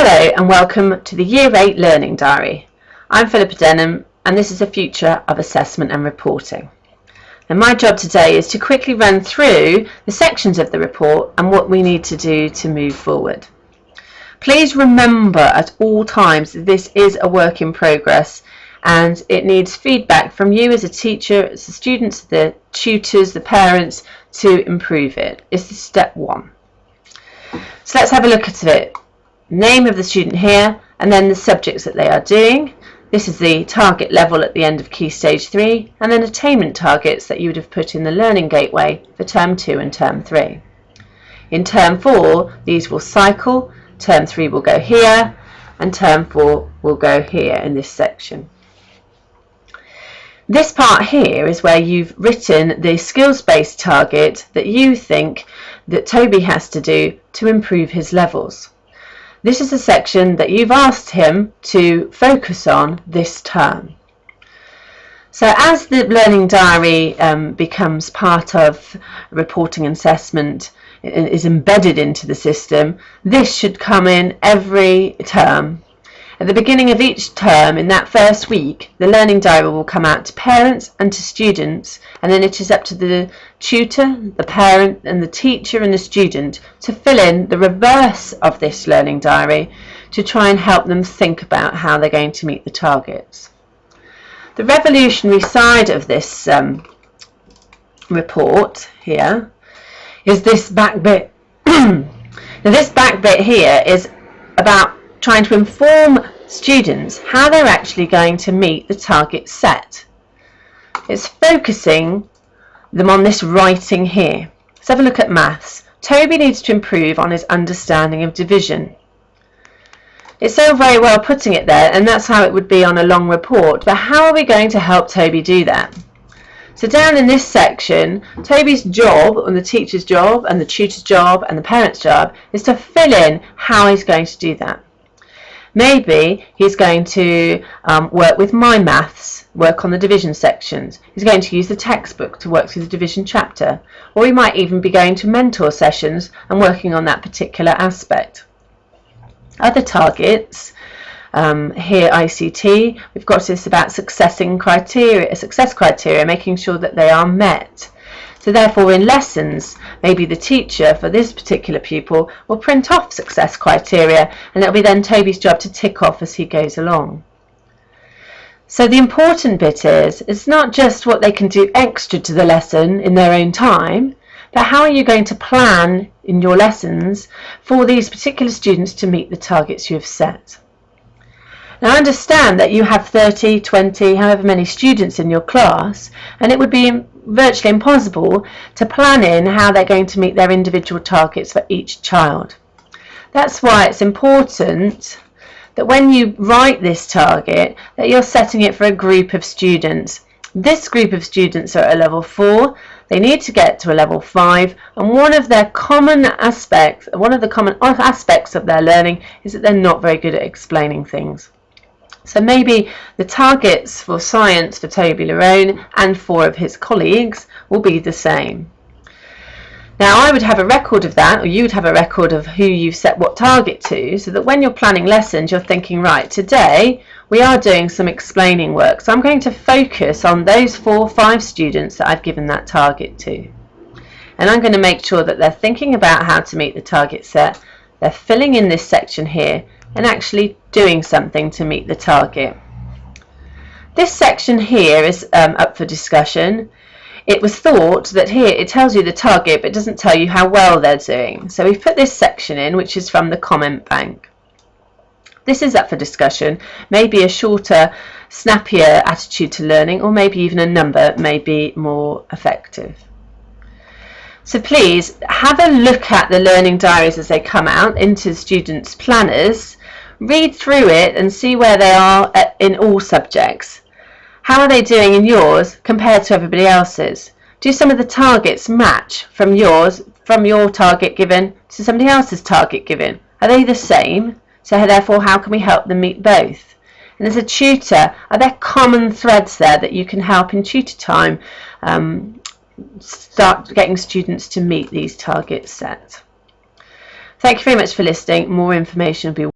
Hello and welcome to the Year 8 Learning Diary. I'm Philippa Denham and this is the future of assessment and reporting. And my job today is to quickly run through the sections of the report and what we need to do to move forward. Please remember at all times that this is a work in progress and it needs feedback from you as a teacher, as the students, the tutors, the parents to improve it. This is step one. So let's have a look at it. Name of the student here and then the subjects that they are doing. This is the target level at the end of Key Stage 3 and then attainment targets that you would have put in the Learning Gateway for Term 2 and Term 3. In Term 4 these will cycle, Term 3 will go here and Term 4 will go here in this section. This part here is where you've written the skills-based target that you think that Toby has to do to improve his levels. This is a section that you've asked him to focus on this term. So as the learning diary becomes part of reporting and assessment, is embedded into the system, this should come in every term. At the beginning of each term, in that first week, the learning diary will come out to parents and to students, and then it is up to the tutor, the parent and the teacher and the student to fill in the reverse of this learning diary to try and help them think about how they're going to meet the targets. The revolutionary side of this report here is this back bit. Now this back bit here is about trying to inform students how they're actually going to meet the target set. It's focusing them on this writing here. Let's have a look at maths. Toby needs to improve on his understanding of division. It's so very well putting it there, and that's how it would be on a long report, but how are we going to help Toby do that? So down in this section, Toby's job, and the teacher's job, and the tutor's job, and the parent's job, is to fill in how he's going to do that. Maybe he's going to work with My Maths, work on the division sections. He's going to use the textbook to work through the division chapter. Or he might even be going to mentor sessions and working on that particular aspect. Other targets, here ICT, we've got this about success criteria, making sure that they are met. So therefore in lessons, maybe the teacher for this particular pupil will print off success criteria and it'll be then Toby's job to tick off as he goes along. So the important bit is, it's not just what they can do extra to the lesson in their own time, but how are you going to plan in your lessons for these particular students to meet the targets you have set. Now understand that you have 30, 20, however many students in your class, and it would be virtually impossible to plan in how they're going to meet their individual targets for each child. That's why it's important that when you write this target that you're setting it for a group of students. This group of students are at a level 4, they need to get to a level 5, and one of the common aspects of their learning is that they're not very good at explaining things. So maybe the targets for science for Toby Lerone and 4 of his colleagues will be the same. Now I would have a record of that, or you'd have a record of who you've set what target to, so that when you're planning lessons you're thinking, right, today we are doing some explaining work, so I'm going to focus on those 4 or 5 students that I've given that target to. And I'm going to make sure that they're thinking about how to meet the target set, they're filling in this section here, and actually doing something to meet the target. This section here is up for discussion. It was thought that here it tells you the target but doesn't tell you how well they're doing. So we've put this section in, which is from the comment bank. This is up for discussion. Maybe a shorter, snappier attitude to learning, or maybe even a number may be more effective. So please have a look at the learning diaries as they come out into students' planners. Read through it and see where they are in all subjects. How are they doing in yours compared to everybody else's? Do some of the targets match from your target given to somebody else's target given? Are they the same? So therefore, how can we help them meet both? And as a tutor, are there common threads there that you can help in tutor time start getting students to meet these targets set? Thank you very much for listening. More information will be